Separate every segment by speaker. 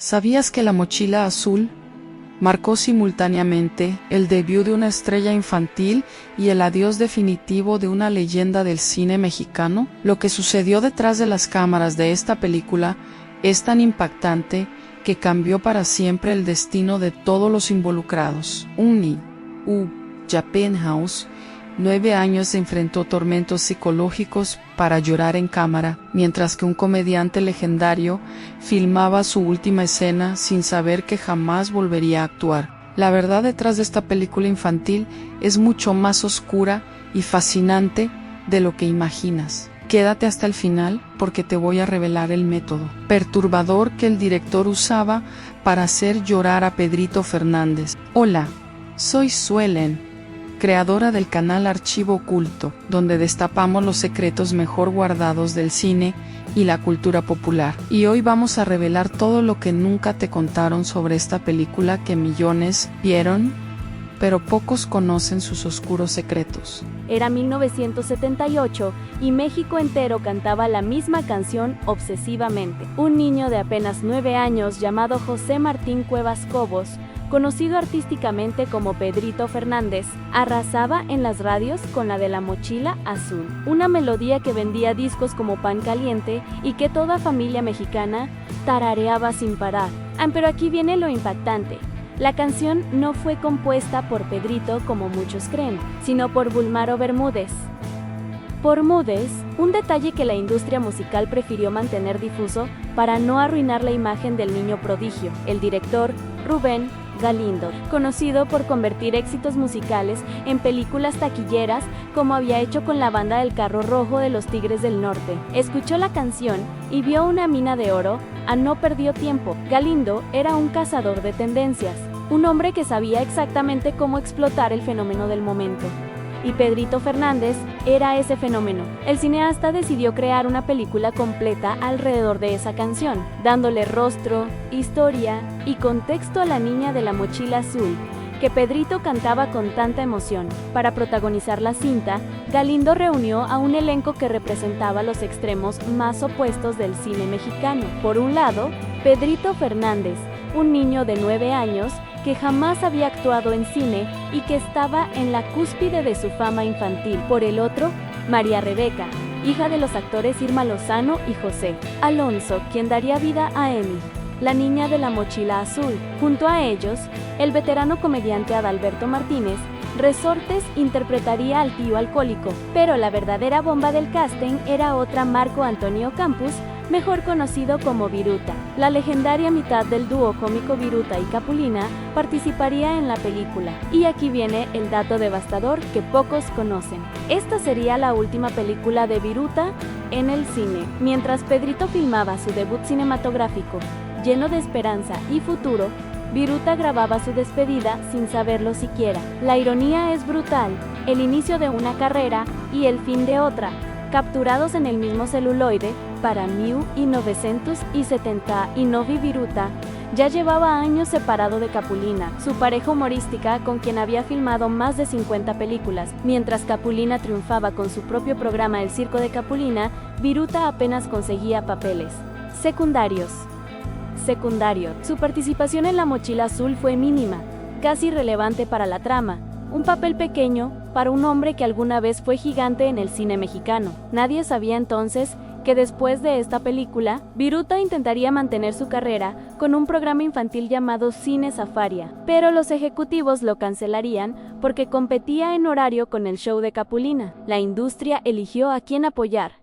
Speaker 1: ¿Sabías que La Mochila Azul marcó simultáneamente el debut de una estrella infantil y el adiós definitivo de una leyenda del cine mexicano? Lo que sucedió detrás de las cámaras de esta película es tan impactante que cambió para siempre el destino de todos los involucrados. Japan House, 9 años, se enfrentó a tormentos psicológicos para llorar en cámara, mientras que un comediante legendario filmaba su última escena sin saber que jamás volvería a actuar. La verdad detrás de esta película infantil es mucho más oscura y fascinante de lo que imaginas. Quédate hasta el final porque te voy a revelar el método perturbador que el director usaba para hacer llorar a Pedrito Fernández. Hola, soy Suelen, creadora del canal Archivo Oculto, donde destapamos los secretos mejor guardados del cine y la cultura popular. Y hoy vamos a revelar todo lo que nunca te contaron sobre esta película que millones vieron, pero pocos conocen sus oscuros secretos.
Speaker 2: Era 1978 y México entero cantaba la misma canción obsesivamente. Un niño de apenas 9 años llamado José Martín Cuevas Cobos, conocido artísticamente como Pedrito Fernández, arrasaba en las radios con la de La Mochila Azul, una melodía que vendía discos como pan caliente y que toda familia mexicana tarareaba sin parar. Pero aquí viene lo impactante. La canción no fue compuesta por Pedrito como muchos creen, sino por Bulmaro Bermúdez. Un detalle que la industria musical prefirió mantener difuso para no arruinar la imagen del niño prodigio. El director, Rubén Galindo, conocido por convertir éxitos musicales en películas taquilleras como había hecho con la banda del Carro Rojo de los Tigres del Norte, escuchó la canción y vio una mina de oro. No perdió tiempo. Galindo era un cazador de tendencias, un hombre que sabía exactamente cómo explotar el fenómeno del momento. Y Pedrito Fernández era ese fenómeno. El cineasta decidió crear una película completa alrededor de esa canción, dándole rostro, historia y contexto a la niña de la mochila azul, que Pedrito cantaba con tanta emoción. Para protagonizar la cinta, Galindo reunió a un elenco que representaba los extremos más opuestos del cine mexicano. Por un lado, Pedrito Fernández, un niño de 9 años que jamás había actuado en cine y que estaba en la cúspide de su fama infantil. Por el otro, María Rebeca, hija de los actores Irma Lozano y José Alonso, quien daría vida a Emi, la niña de la mochila azul. Junto a ellos, el veterano comediante Adalberto Martínez Resortes interpretaría al tío alcohólico, pero la verdadera bomba del casting era otra: Marco Antonio Campos, mejor conocido como Viruta. La legendaria mitad del dúo cómico Viruta y Capulina participaría en la película. Y aquí viene el dato devastador que pocos conocen. Esta sería la última película de Viruta en el cine. Mientras Pedrito filmaba su debut cinematográfico, lleno de esperanza y futuro, Viruta grababa su despedida sin saberlo siquiera. La ironía es brutal: el inicio de una carrera y el fin de otra, capturados en el mismo celuloide. Para 1979 Viruta ya llevaba años separado de Capulina, su pareja humorística con quien había filmado más de 50 películas. Mientras Capulina triunfaba con su propio programa El Circo de Capulina, Viruta apenas conseguía papeles secundarios. Su participación en La Mochila Azul fue mínima, casi irrelevante para la trama, un papel pequeño para un hombre que alguna vez fue gigante en el cine mexicano. Nadie sabía entonces que después de esta película, Viruta intentaría mantener su carrera con un programa infantil llamado Cine Safaria, pero los ejecutivos lo cancelarían porque competía en horario con el show de Capulina. La industria eligió a quién apoyar,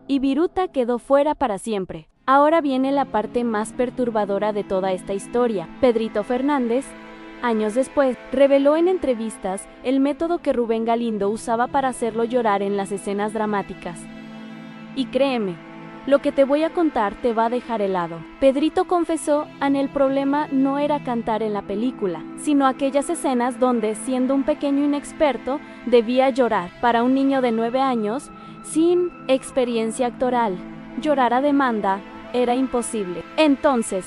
Speaker 2: y Viruta quedó fuera para siempre. Ahora viene la parte más perturbadora de toda esta historia. Pedrito Fernández, años después, reveló en entrevistas el método que Rubén Galindo usaba para hacerlo llorar en las escenas dramáticas. Y créeme, lo que te voy a contar te va a dejar helado. Pedrito confesó que el problema no era cantar en la película, sino aquellas escenas donde, siendo un pequeño inexperto, debía llorar. Para un niño de 9 años, sin experiencia actoral, llorar a demanda era imposible. Entonces,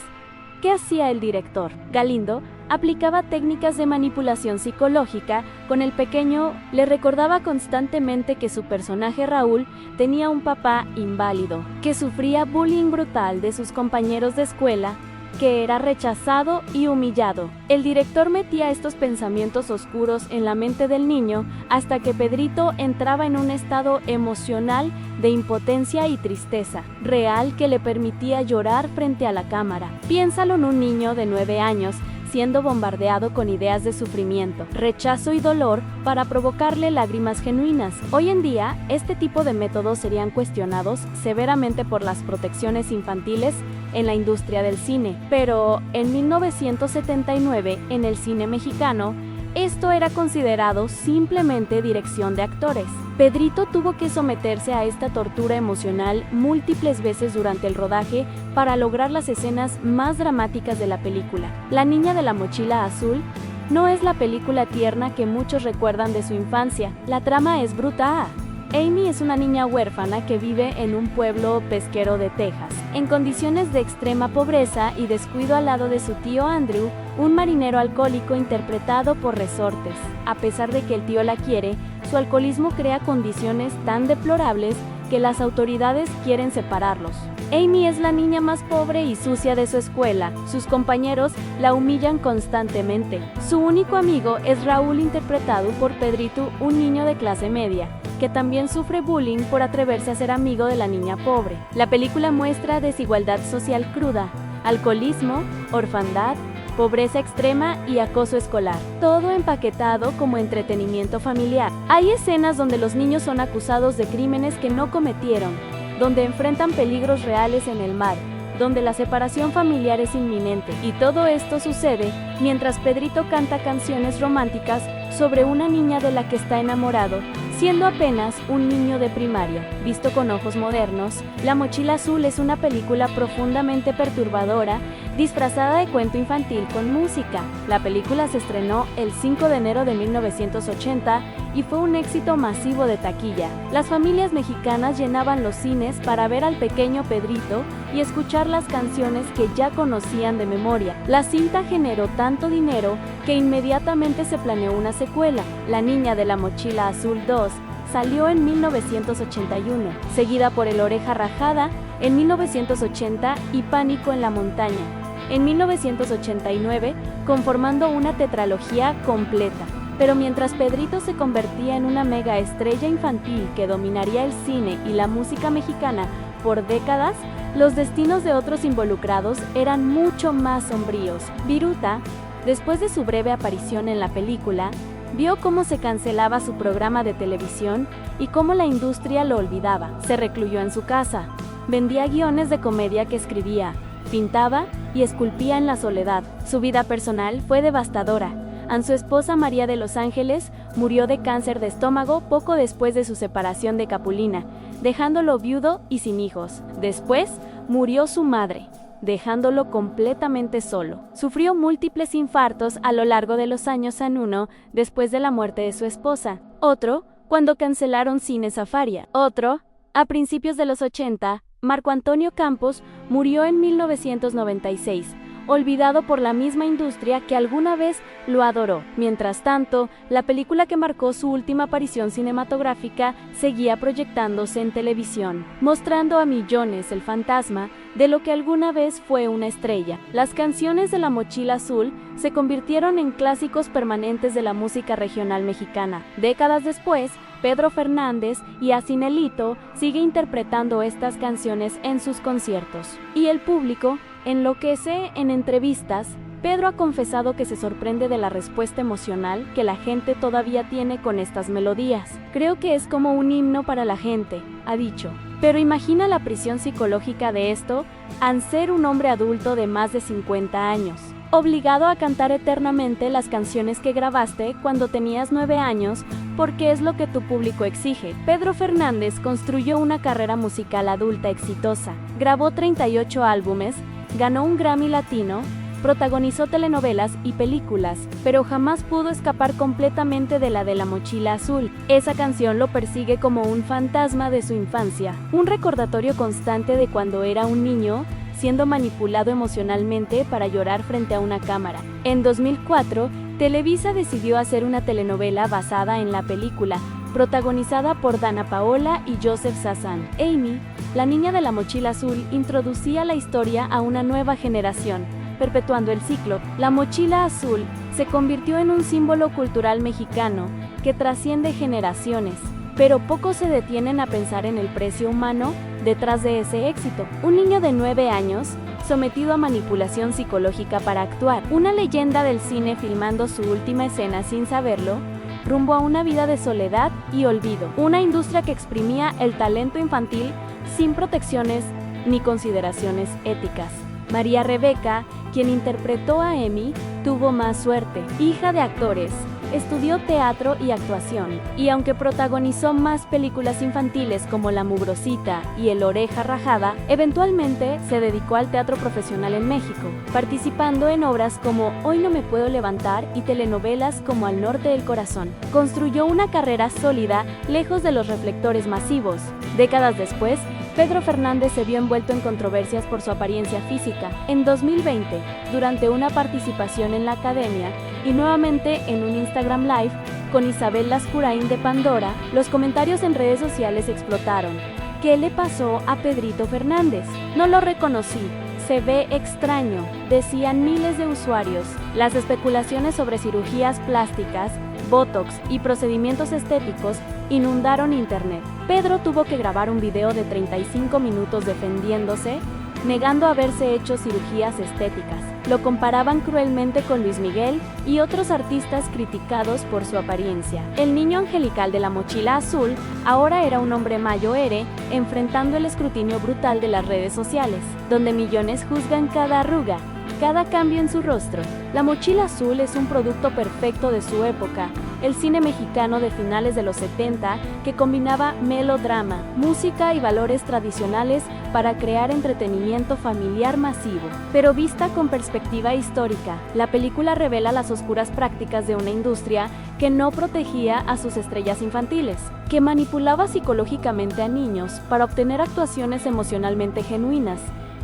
Speaker 2: ¿qué hacía el director? Galindo aplicaba técnicas de manipulación psicológica con el pequeño. Le recordaba constantemente que su personaje Raúl tenía un papá inválido, que sufría bullying brutal de sus compañeros de escuela que era rechazado y humillado. El director metía estos pensamientos oscuros en la mente del niño hasta que Pedrito entraba en un estado emocional de impotencia y tristeza real que le permitía llorar frente a la cámara. Piénsalo en un niño de 9 años siendo bombardeado con ideas de sufrimiento, rechazo y dolor para provocarle lágrimas genuinas. Hoy en día, este tipo de métodos serían cuestionados severamente por las protecciones infantiles en la industria del cine, pero en 1979, en el cine mexicano, esto era considerado simplemente dirección de actores. Pedrito tuvo que someterse a esta tortura emocional múltiples veces durante el rodaje para lograr las escenas más dramáticas de la película. La niña de la mochila azul no es la película tierna que muchos recuerdan de su infancia. La trama es brutal. Amy es una niña huérfana que vive en un pueblo pesquero de Texas, en condiciones de extrema pobreza y descuido al lado de su tío Andrew, un marinero alcohólico interpretado por Resortes. A pesar de que el tío la quiere, su alcoholismo crea condiciones tan deplorables que las autoridades quieren separarlos. Amy es la niña más pobre y sucia de su escuela. Sus compañeros la humillan constantemente. Su único amigo es Raúl, interpretado por Pedrito, un niño de clase media, que también sufre bullying por atreverse a ser amigo de la niña pobre. La película muestra desigualdad social cruda, alcoholismo, orfandad, pobreza extrema y acoso escolar, todo empaquetado como entretenimiento familiar. Hay escenas donde los niños son acusados de crímenes que no cometieron, donde enfrentan peligros reales en el mar, donde la separación familiar es inminente, y todo esto sucede mientras Pedrito canta canciones románticas sobre una niña de la que está enamorado, siendo apenas un niño de primaria. Visto con ojos modernos, La mochila azul es una película profundamente perturbadora, disfrazada de cuento infantil con música. La película se estrenó el 5 de enero de 1980 y fue un éxito masivo de taquilla. Las familias mexicanas llenaban los cines para ver al pequeño Pedrito y escuchar las canciones que ya conocían de memoria. La cinta generó tanto dinero que inmediatamente se planeó una secuela. La niña de la mochila azul 2 salió en 1981, seguida por El oreja rajada en 1980 y Pánico en la montaña en 1989, conformando una tetralogía completa. Pero mientras Pedrito se convertía en una mega estrella infantil que dominaría el cine y la música mexicana por décadas, los destinos de otros involucrados eran mucho más sombríos. Viruta, después de su breve aparición en la película, vio cómo se cancelaba su programa de televisión y cómo la industria lo olvidaba. Se recluyó en su casa, vendía guiones de comedia que escribía, pintaba y esculpía en la soledad. Su vida personal fue devastadora. Su esposa María de los Ángeles murió de cáncer de estómago poco después de su separación de Capulina, dejándolo viudo y sin hijos. Después murió su madre, dejándolo completamente solo. Sufrió múltiples infartos a lo largo de los años en uno después de la muerte de su esposa. Otro, cuando cancelaron Cine Safaria. Otro, a principios de los 80, Marco Antonio Campos murió en 1996, olvidado por la misma industria que alguna vez lo adoró. Mientras tanto, la película que marcó su última aparición cinematográfica seguía proyectándose en televisión, mostrando a millones el fantasma de lo que alguna vez fue una estrella. Las canciones de La mochila azul se convirtieron en clásicos permanentes de la música regional mexicana. Décadas después, Pedro Fernández y Asinelito sigue interpretando estas canciones en sus conciertos. Y el público enloquece en entrevistas. Pedro ha confesado que se sorprende de la respuesta emocional que la gente todavía tiene con estas melodías. Creo que es como un himno para la gente, ha dicho. Pero imagina la prisión psicológica de esto, al ser un hombre adulto de más de 50 años. Obligado a cantar eternamente las canciones que grabaste cuando tenías 9 años, porque es lo que tu público exige. Pedro Fernández construyó una carrera musical adulta exitosa, grabó 38 álbumes, ganó un Grammy Latino, protagonizó telenovelas y películas, pero jamás pudo escapar completamente de La mochila azul. Esa canción lo persigue como un fantasma de su infancia, un recordatorio constante de cuando era un niño, siendo manipulado emocionalmente para llorar frente a una cámara. En 2004, Televisa decidió hacer una telenovela basada en la película, protagonizada por Dana Paola y Joseph Sazán. Amy, la niña de la mochila azul, introducía la historia a una nueva generación, perpetuando el ciclo. La mochila azul se convirtió en un símbolo cultural mexicano que trasciende generaciones, pero pocos se detienen a pensar en el precio humano detrás de ese éxito. Un niño de 9 años, sometido a manipulación psicológica para actuar, una leyenda del cine filmando su última escena sin saberlo, rumbo a una vida de soledad y olvido, una industria que exprimía el talento infantil sin protecciones ni consideraciones éticas. María Rebeca, quien interpretó a Emi, tuvo más suerte. Hija de actores, estudió teatro y actuación, y aunque protagonizó más películas infantiles como La Mugrosita y El Oreja Rajada, eventualmente se dedicó al teatro profesional en México, participando en obras como Hoy no me puedo levantar y telenovelas como Al norte del corazón. Construyó una carrera sólida lejos de los reflectores masivos. Décadas después, Pedro Fernández se vio envuelto en controversias por su apariencia física. En 2020, durante una participación en la Academia y nuevamente en un Instagram Live con Isabel Lascurain de Pandora, los comentarios en redes sociales explotaron. ¿Qué le pasó a Pedrito Fernández? No lo reconocí. Se ve extraño, decían miles de usuarios. Las especulaciones sobre cirugías plásticas, botox y procedimientos estéticos inundaron internet. Pedro tuvo que grabar un video de 35 minutos defendiéndose, negando haberse hecho cirugías estéticas. Lo comparaban cruelmente con Luis Miguel y otros artistas criticados por su apariencia. El niño angelical de la mochila azul ahora era un hombre mayoere, enfrentando el escrutinio brutal de las redes sociales, donde millones juzgan cada arruga, cada cambio en su rostro. La mochila azul es un producto perfecto de su época, el cine mexicano de finales de los 70 que combinaba melodrama, música y valores tradicionales para crear entretenimiento familiar masivo. Pero vista con perspectiva histórica, la película revela las oscuras prácticas de una industria que no protegía a sus estrellas infantiles, que manipulaba psicológicamente a niños para obtener actuaciones emocionalmente genuinas,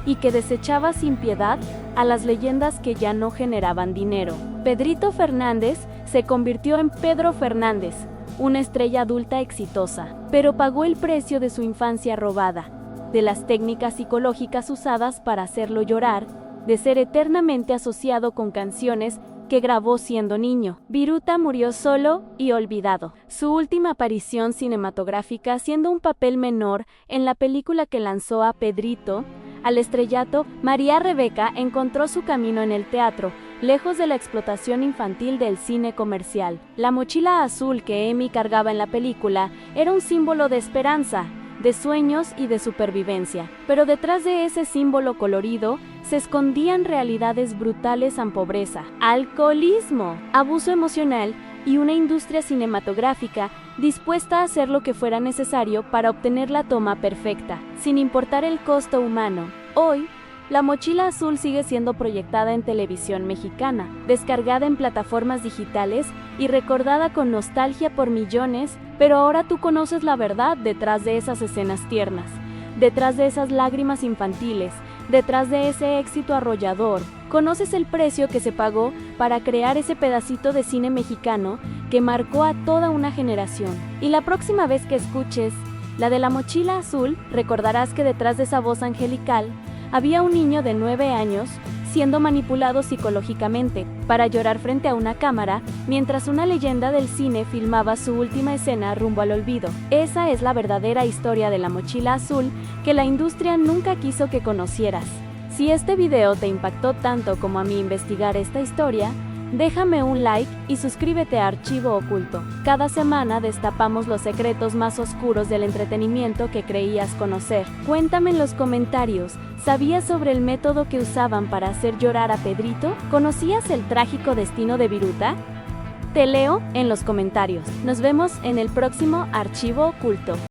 Speaker 2: y que desechaba sin piedad a las leyendas que ya no generaban dinero. Pedrito Fernández se convirtió en Pedro Fernández, una estrella adulta exitosa, pero pagó el precio de su infancia robada, de las técnicas psicológicas usadas para hacerlo llorar, de ser eternamente asociado con canciones que grabó siendo niño. Viruta murió solo y olvidado. Su última aparición cinematográfica siendo un papel menor en la película que lanzó a Pedrito al estrellato. María Rebeca encontró su camino en el teatro, lejos de la explotación infantil del cine comercial. La mochila azul que Emi cargaba en la película era un símbolo de esperanza, de sueños y de supervivencia. Pero detrás de ese símbolo colorido se escondían realidades brutales en pobreza, alcoholismo, abuso emocional y una industria cinematográfica dispuesta a hacer lo que fuera necesario para obtener la toma perfecta, sin importar el costo humano. Hoy, La Mochila Azul sigue siendo proyectada en televisión mexicana, descargada en plataformas digitales y recordada con nostalgia por millones, pero ahora tú conoces la verdad detrás de esas escenas tiernas, detrás de esas lágrimas infantiles, detrás de ese éxito arrollador. Conoces el precio que se pagó para crear ese pedacito de cine mexicano que marcó a toda una generación. Y la próxima vez que escuches la de La Mochila Azul, recordarás que detrás de esa voz angelical había un niño de 9 años siendo manipulado psicológicamente para llorar frente a una cámara mientras una leyenda del cine filmaba su última escena rumbo al olvido. Esa es la verdadera historia de La Mochila Azul que la industria nunca quiso que conocieras. Si este video te impactó tanto como a mí investigar esta historia, déjame un like y suscríbete a Archivo Oculto. Cada semana destapamos los secretos más oscuros del entretenimiento que creías conocer. Cuéntame en los comentarios, ¿sabías sobre el método que usaban para hacer llorar a Pedrito? ¿Conocías el trágico destino de Viruta? Te leo en los comentarios. Nos vemos en el próximo Archivo Oculto.